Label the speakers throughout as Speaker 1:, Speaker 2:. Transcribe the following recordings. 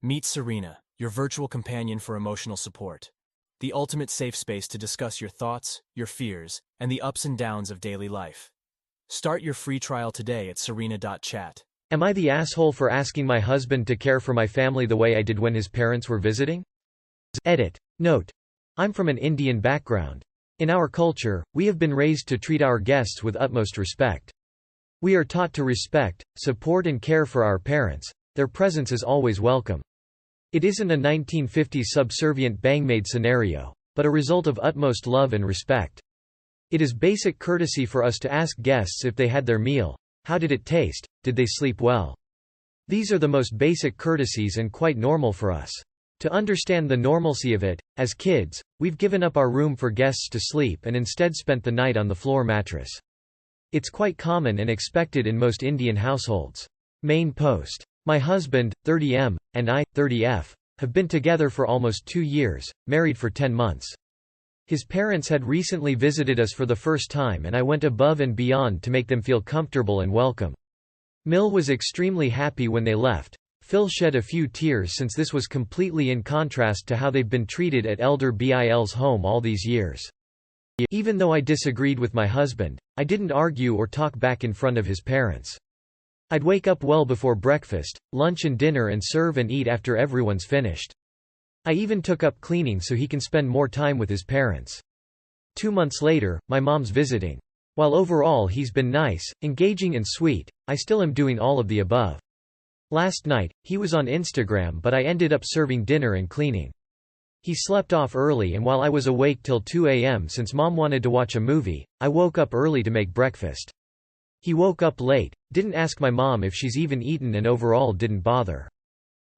Speaker 1: Meet Serena, your virtual companion for emotional support. The ultimate safe space to discuss your thoughts, your fears, and the ups and downs of daily life. Start your free trial today at serena.chat.
Speaker 2: Am I the asshole for asking my husband to care for my family the way I did when his parents were visiting? Edit. Note. I'm from an Indian background. In our culture, we have been raised to treat our guests with utmost respect. We are taught to respect, support and care for our parents. Their presence is always welcome. It isn't a 1950s subservient bangmaid scenario, but a result of utmost love and respect. It is basic courtesy for us to ask guests if they had their meal. How did it taste? Did they sleep well? These are the most basic courtesies and quite normal for us. To understand the normalcy of it, as kids, we've given up our room for guests to sleep and instead spent the night on the floor mattress. It's quite common and expected in most Indian households. Main post. My husband, 30M, and I, 30F, have been together for almost 2 years, married for 10 months. His parents had recently visited us for the first time and I went above and beyond to make them feel comfortable and welcome. Mill was extremely happy when they left. Phil shed a few tears since this was completely in contrast to how they've been treated at Elder Bill's home all these years. Even though I disagreed with my husband, I didn't argue or talk back in front of his parents. I'd wake up well before breakfast, lunch and dinner and serve and eat after everyone's finished. I even took up cleaning so he can spend more time with his parents. 2 months later, my mom's visiting. While overall he's been nice, engaging and sweet, I still am doing all of the above. Last night, he was on Instagram but I ended up serving dinner and cleaning. He slept off early and while I was awake till 2 a.m. since mom wanted to watch a movie, I woke up early to make breakfast. He woke up late, didn't ask my mom if she's even eaten and overall didn't bother.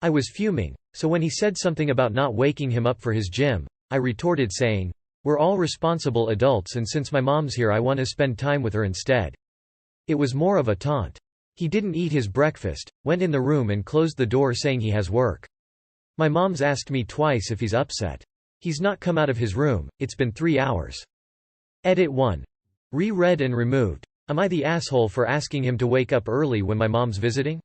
Speaker 2: I was fuming, so when he said something about not waking him up for his gym, I retorted saying, "We're all responsible adults and since my mom's here I want to spend time with her instead." It was more of a taunt. He didn't eat his breakfast, went in the room and closed the door saying he has work. My mom's asked me twice if he's upset. He's not come out of his room, it's been 3 hours. Edit 1. Re-read and removed. Am I the asshole for asking him to wake up early when my mom's visiting?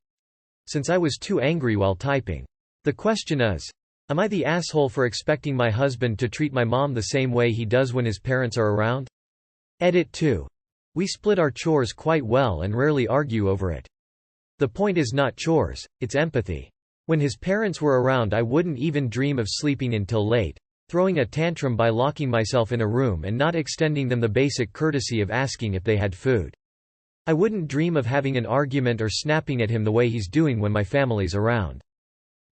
Speaker 2: Since I was too angry while typing. The question is, am I the asshole for expecting my husband to treat my mom the same way he does when his parents are around? Edit 2. We split our chores quite well and rarely argue over it. The point is not chores, it's empathy. When his parents were around I wouldn't even dream of sleeping until late, throwing a tantrum by locking myself in a room and not extending them the basic courtesy of asking if they had food. I wouldn't dream of having an argument or snapping at him the way he's doing when my family's around.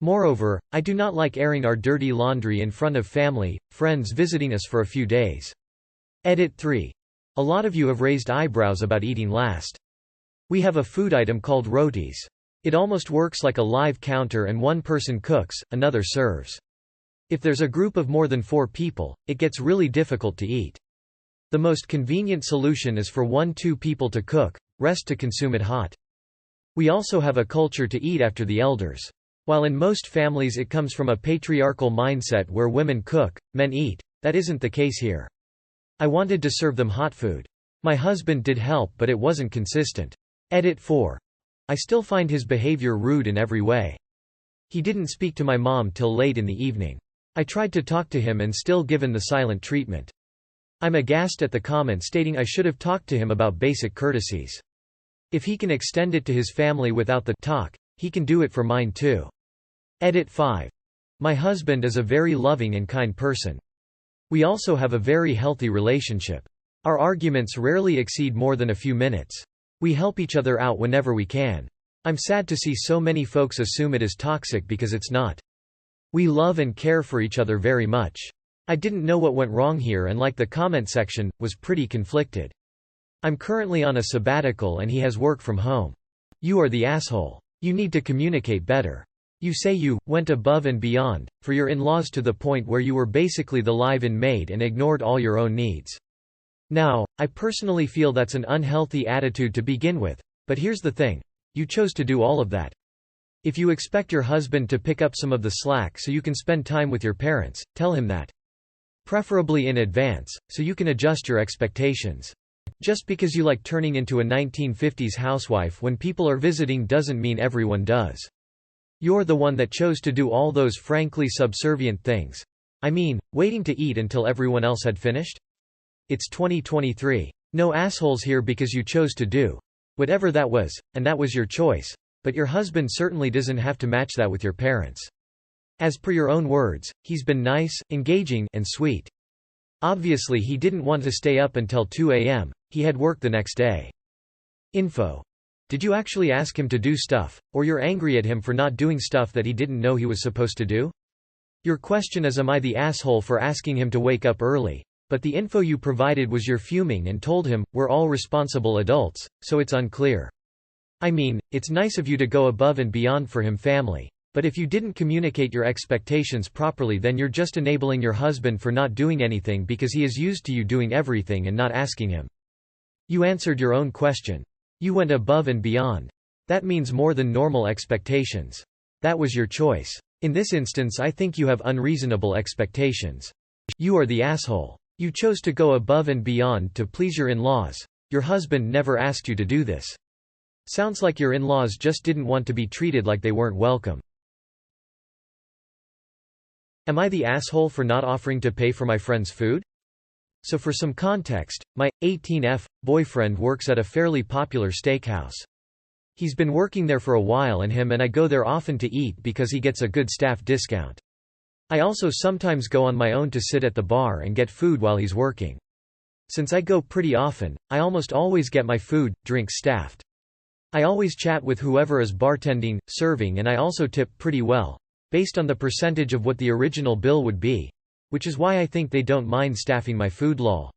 Speaker 2: Moreover, I do not like airing our dirty laundry in front of family, friends visiting us for a few days. Edit 3. A lot of you have raised eyebrows about eating last. We have a food item called rotis. It almost works like a live counter and one person cooks, another serves. If there's a group of more than 4 people, it gets really difficult to eat. The most convenient solution is for 1-2 people to cook, rest to consume it hot. We also have a culture to eat after the elders. While in most families it comes from a patriarchal mindset where women cook, men eat, that isn't the case here. I wanted to serve them hot food. My husband did help but it wasn't consistent. Edit 4. I still find his behavior rude in every way. He didn't speak to my mom till late in the evening. I tried to talk to him and still given the silent treatment. I'm aghast at the comment stating I should have talked to him about basic courtesies. If he can extend it to his family without the talk, he can do it for mine too. Edit 5. My husband is a very loving and kind person. We also have a very healthy relationship. Our arguments rarely exceed more than a few minutes. We help each other out whenever we can. I'm sad to see so many folks assume it is toxic because it's not. We love and care for each other very much. I didn't know what went wrong here and like the comment section, was pretty conflicted. I'm currently on a sabbatical and he has work from home. You are the asshole. You need to communicate better. You say you went above and beyond for your in-laws to the point where you were basically the live-in maid and ignored all your own needs. Now, I personally feel that's an unhealthy attitude to begin with, but here's the thing. You chose to do all of that. If you expect your husband to pick up some of the slack so you can spend time with your parents, tell him that. Preferably in advance, so you can adjust your expectations. Just because you like turning into a 1950s housewife when people are visiting doesn't mean everyone does. You're the one that chose to do all those frankly subservient things. I mean, waiting to eat until everyone else had finished? It's 2023. No assholes here because you chose to do whatever that was, and that was your choice, but your husband certainly doesn't have to match that with your parents. As per your own words, he's been nice, engaging, and sweet. Obviously he didn't want to stay up until 2 a.m., he had work the next day. Info. Did you actually ask him to do stuff, or you're angry at him for not doing stuff that he didn't know he was supposed to do? Your question is, am I the asshole for asking him to wake up early? But the info you provided was you're fuming and told him, we're all responsible adults, so it's unclear. I mean, it's nice of you to go above and beyond for him family. But if you didn't communicate your expectations properly, then you're just enabling your husband for not doing anything because he is used to you doing everything and not asking him. You answered your own question. You went above and beyond. That means more than normal expectations. That was your choice. In this instance, I think you have unreasonable expectations. You are the asshole. You chose to go above and beyond to please your in-laws. Your husband never asked you to do this. Sounds like your in-laws just didn't want to be treated like they weren't welcome. Am I the asshole for not offering to pay for my friend's food? So for some context, my 18F boyfriend works at a fairly popular steakhouse. He's been working there for a while, and him and I go there often to eat because he gets a good staff discount. I also sometimes go on my own to sit at the bar and get food while he's working. Since I go pretty often, I almost always get my food, drinks staffed. I always chat with whoever is bartending, serving, and I also tip pretty well, based on the percentage of what the original bill would be, which is why I think they don't mind staffing my food lol.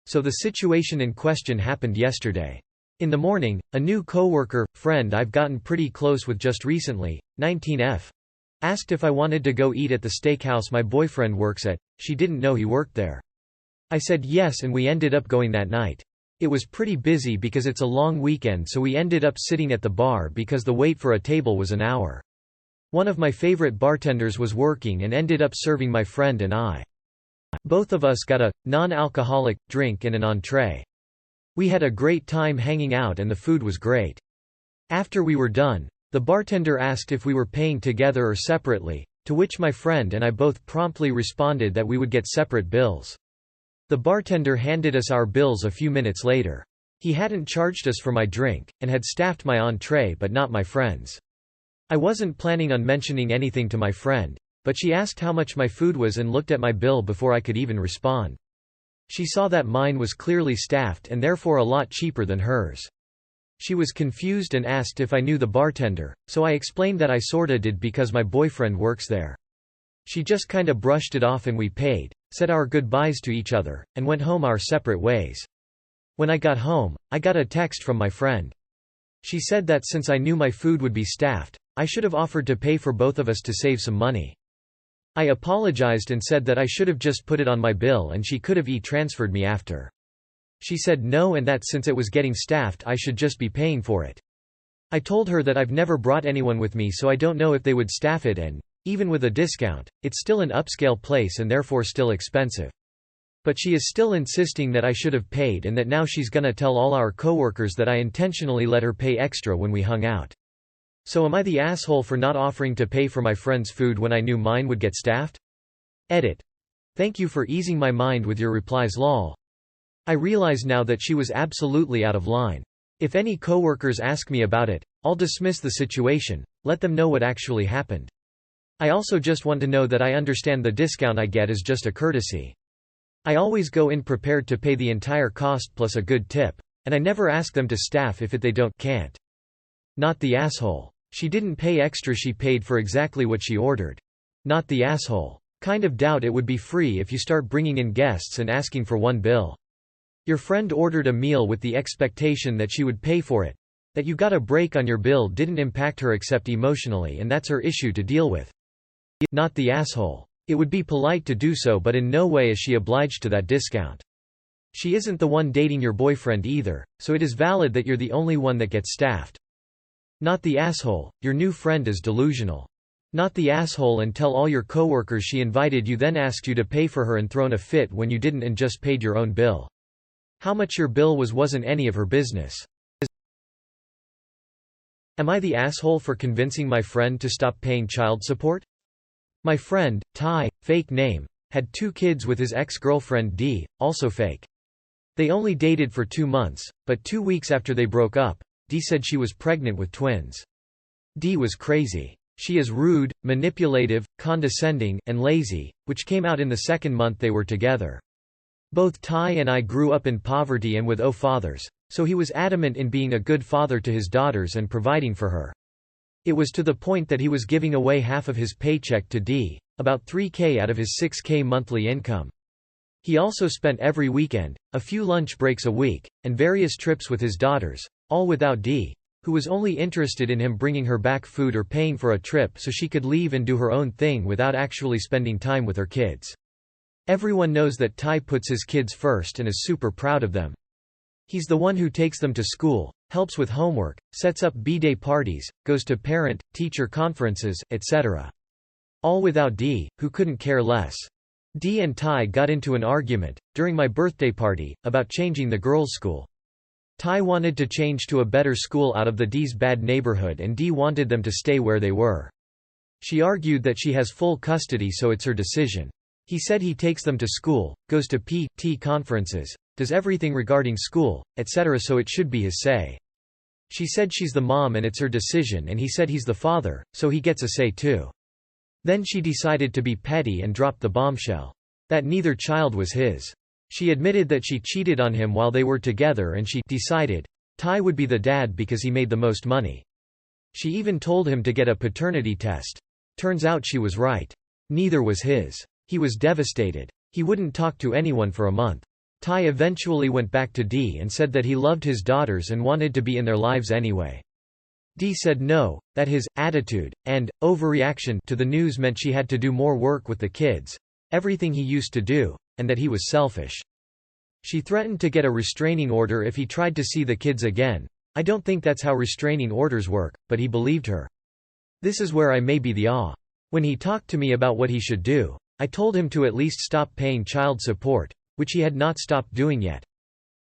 Speaker 2: So the situation in question happened yesterday. In the morning, a new coworker, friend I've gotten pretty close with just recently, 19F, asked if I wanted to go eat at the steakhouse my boyfriend works at. She didn't know he worked there. I said yes, and we ended up going that night. It was pretty busy because it's a long weekend, so we ended up sitting at the bar because the wait for a table was an hour. One of my favorite bartenders was working and ended up serving my friend and I. Both of us got a non-alcoholic drink and an entree. We had a great time hanging out and the food was great. After we were done, the bartender asked if we were paying together or separately, to which my friend and I both promptly responded that we would get separate bills. The bartender handed us our bills a few minutes later. He hadn't charged us for my drink, and had staffed my entree but not my friend's. I wasn't planning on mentioning anything to my friend, but she asked how much my food was and looked at my bill before I could even respond. She saw that mine was clearly staffed and therefore a lot cheaper than hers. She was confused and asked if I knew the bartender, so I explained that I sorta did because my boyfriend works there. She just kinda brushed it off and we paid, said our goodbyes to each other, and went home our separate ways. When I got home, I got a text from my friend. She said that since I knew my food would be staffed, I should have offered to pay for both of us to save some money. I apologized and said that I should have just put it on my bill and she could have e-transferred me after. She said no, and that since it was getting staffed I should just be paying for it. I told her that I've never brought anyone with me, so I don't know if they would staff it, and even with a discount, it's still an upscale place and therefore still expensive. But she is still insisting that I should have paid and that now she's gonna tell all our coworkers that I intentionally let her pay extra when we hung out. So am I the asshole for not offering to pay for my friend's food when I knew mine would get staffed? Edit. Thank you for easing my mind with your replies lol. I realize now that she was absolutely out of line. If any coworkers ask me about it, I'll dismiss the situation, let them know what actually happened. I also just want to know that I understand the discount I get is just a courtesy. I always go in prepared to pay the entire cost plus a good tip, and I never ask them to staff if they can't. Not the asshole. She didn't pay extra, she paid for exactly what she ordered. Not the asshole. Kind of doubt it would be free if you start bringing in guests and asking for one bill. Your friend ordered a meal with the expectation that she would pay for it. That you got a break on your bill didn't impact her except emotionally, and that's her issue to deal with. Not the asshole. It would be polite to do so, but in no way is she obliged to that discount. She isn't the one dating your boyfriend either, so it is valid that you're the only one that gets staffed. Not the asshole. Your new friend is delusional. Not the asshole and tell all your coworkers she invited you, then asked you to pay for her and thrown a fit when you didn't and just paid your own bill. How much your bill was wasn't any of her business. Am I the asshole for convincing my friend to stop paying child support? My friend, Ty, fake name, had 2 kids with his ex-girlfriend Dee, also fake. They only dated for 2 months, but 2 weeks after they broke up, Dee said she was pregnant with twins. Dee was crazy. She is rude, manipulative, condescending, and lazy, which came out in the 2nd month they were together. Both Ty and I grew up in poverty and with fathers, so he was adamant in being a good father to his daughters and providing for her. It was to the point that he was giving away half of his paycheck to Dee, about $3,000 out of his $6,000 monthly income. He also spent every weekend, a few lunch breaks a week, and various trips with his daughters, all without Dee, who was only interested in him bringing her back food or paying for a trip so she could leave and do her own thing without actually spending time with her kids. Everyone knows that Ty puts his kids first and is super proud of them. He's the one who takes them to school, helps with homework, sets up B-day parties, goes to parent-teacher conferences, etc. All without Dee, who couldn't care less. Dee and Ty got into an argument, during my birthday party, about changing the girls' school. Ty wanted to change to a better school out of the Dee's bad neighborhood and Dee wanted them to stay where they were. She argued that she has full custody so it's her decision. He said he takes them to school, goes to PT conferences, does everything regarding school, etc. so it should be his say. She said she's the mom and it's her decision and he said he's the father, so he gets a say too. Then she decided to be petty and dropped the bombshell. That neither child was his. She admitted that she cheated on him while they were together and she decided Ty would be the dad because he made the most money. She even told him to get a paternity test. Turns out she was right. Neither was his. He was devastated. He wouldn't talk to anyone for a month. Ty eventually went back to Dee and said that he loved his daughters and wanted to be in their lives anyway. Dee said no, that his attitude and overreaction to the news meant she had to do more work with the kids, everything he used to do, and that he was selfish. She threatened to get a restraining order if he tried to see the kids again. I don't think that's how restraining orders work, but he believed her. This is where I may be the awe. When he talked to me about what he should do, I told him to at least stop paying child support, which he had not stopped doing yet.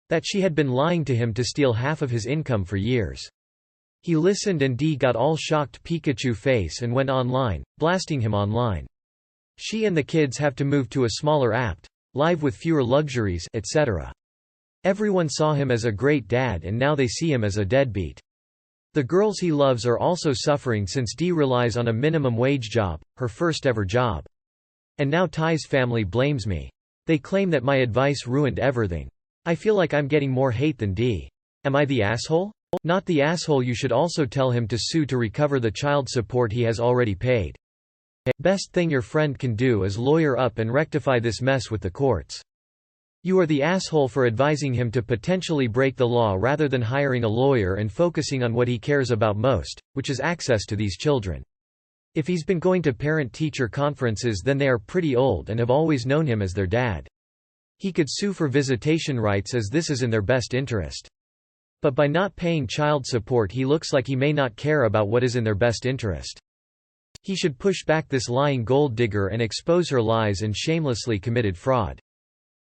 Speaker 2: That she had been lying to him to steal half of his income for years. He listened and Dee got all shocked Pikachu face and went online, blasting him online. She and the kids have to move to a smaller apt, live with fewer luxuries, etc. Everyone saw him as a great dad and now they see him as a deadbeat. The girls he loves are also suffering since Dee relies on a minimum wage job, her first ever job. And now Ty's family blames me. They claim that my advice ruined everything. I feel like I'm getting more hate than Dee. Am I the asshole? Not the asshole. You should also tell him to sue to recover the child support he has already paid. Best thing your friend can do is lawyer up and rectify this mess with the courts. You are the asshole for advising him to potentially break the law rather than hiring a lawyer and focusing on what he cares about most, which is access to these children. If he's been going to parent-teacher conferences then they are pretty old and have always known him as their dad. He could sue for visitation rights as this is in their best interest. But by not paying child support he looks like he may not care about what is in their best interest. He should push back this lying gold digger and expose her lies and shamelessly committed fraud.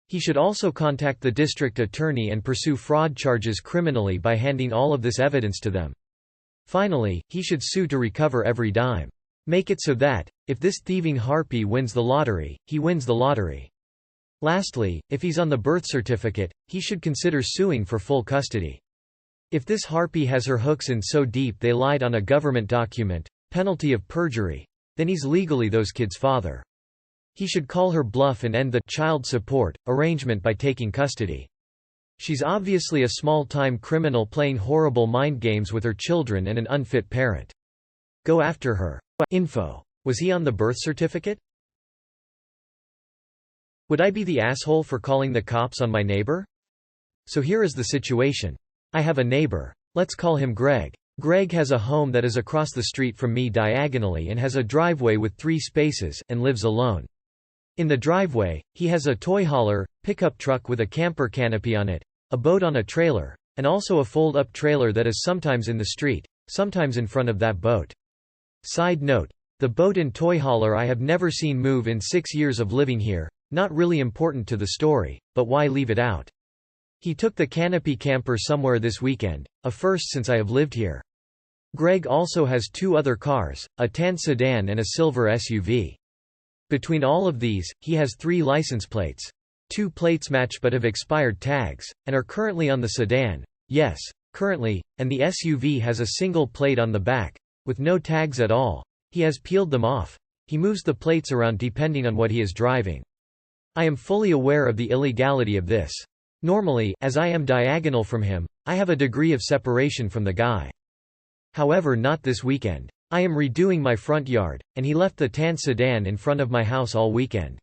Speaker 2: He should also contact the district attorney and pursue fraud charges criminally by handing all of this evidence to them. Finally, he should sue to recover every dime. Make it so that, if this thieving harpy wins the lottery, he wins the lottery. Lastly, if he's on the birth certificate, he should consider suing for full custody. If this harpy has her hooks in so deep they lied on a government document, penalty of perjury, then he's legally those kids' father. He should call her bluff and end the child support arrangement by taking custody. She's obviously a small-time criminal playing horrible mind games with her children and an unfit parent. Go after her. Info. Was he on the birth certificate? Would I be the asshole for calling the cops on my neighbor? So here is the situation. I have a neighbor. Let's call him Greg. Greg has a home that is across the street from me diagonally and has a driveway with 3 spaces, and lives alone. In the driveway, he has a toy hauler, pickup truck with a camper canopy on it, a boat on a trailer, and also a fold-up trailer that is sometimes in the street, sometimes in front of that boat. Side note, the boat and toy hauler I have never seen move in 6 years of living here, not really important to the story, but why leave it out? He took the canopy camper somewhere this weekend, a first since I have lived here. Greg also has 2 other cars, a tan sedan and a silver SUV. Between all of these, he has 3 license plates. 2 plates match but have expired tags, and are currently on the sedan. Yes, currently, and the SUV has a single plate on the back, with no tags at all. He has peeled them off. He moves the plates around depending on what he is driving. I am fully aware of the illegality of this. Normally, as I am diagonal from him, I have a degree of separation from the guy. However, not this weekend. I am redoing my front yard, and he left the tan sedan in front of my house all weekend.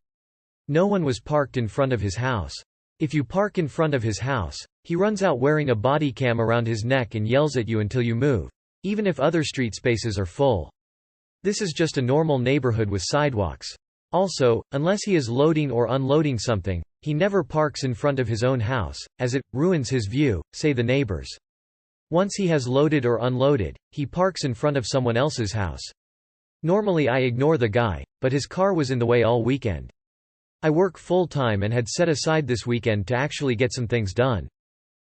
Speaker 2: No one was parked in front of his house. If you park in front of his house, he runs out wearing a body cam around his neck and yells at you until you move, even if other street spaces are full. This is just a normal neighborhood with sidewalks. Also, unless he is loading or unloading something, he never parks in front of his own house, as it ruins his view, say the neighbors. Once he has loaded or unloaded, he parks in front of someone else's house. Normally I ignore the guy, but his car was in the way all weekend. I work full-time and had set aside this weekend to actually get some things done.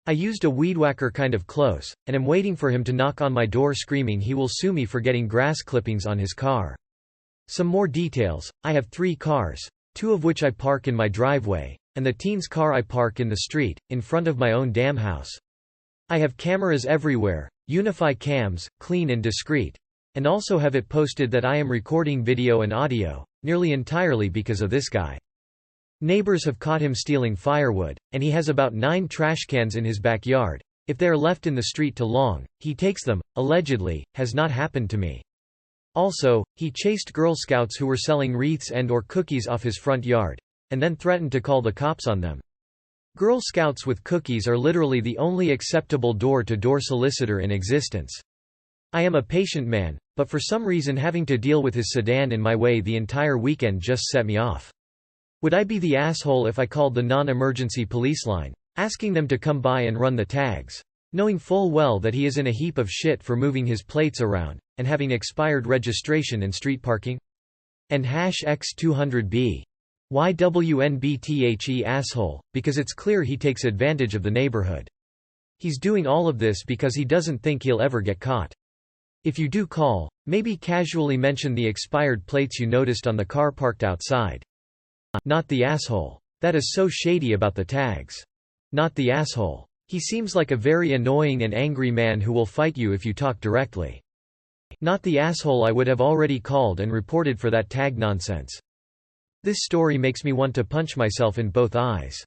Speaker 2: I used a weed whacker kind of close, and am waiting for him to knock on my door screaming he will sue me for getting grass clippings on his car. Some more details: I have 3 cars, 2 of which I park in my driveway, and the teen's car I park in the street, in front of my own damn house. I have cameras everywhere, unify cams, clean and discreet, and also have it posted that I am recording video and audio, nearly entirely because of this guy. Neighbors have caught him stealing firewood, and he has about 9 trash cans in his backyard. If they are left in the street too long, he takes them. Allegedly, has not happened to me. Also, he chased Girl Scouts who were selling wreaths and/or cookies off his front yard, and then threatened to call the cops on them. Girl Scouts with cookies are literally the only acceptable door-to-door solicitor in existence. I am a patient man, but for some reason having to deal with his sedan in my way the entire weekend just set me off. Would I be the asshole if I called the non-emergency police line, asking them to come by and run the tags, knowing full well that he is in a heap of shit for moving his plates around, and having expired registration and street parking? And #X200B. YWNBTHE asshole, because it's clear he takes advantage of the neighborhood. He's doing all of this because he doesn't think he'll ever get caught. If you do call, maybe casually mention the expired plates you noticed on the car parked outside. Not the asshole. That is so shady about the tags. Not the asshole. He seems like a very annoying and angry man who will fight you if you talk directly. Not the asshole. I would have already called and reported for that tag nonsense. This story makes me want to punch myself in both eyes.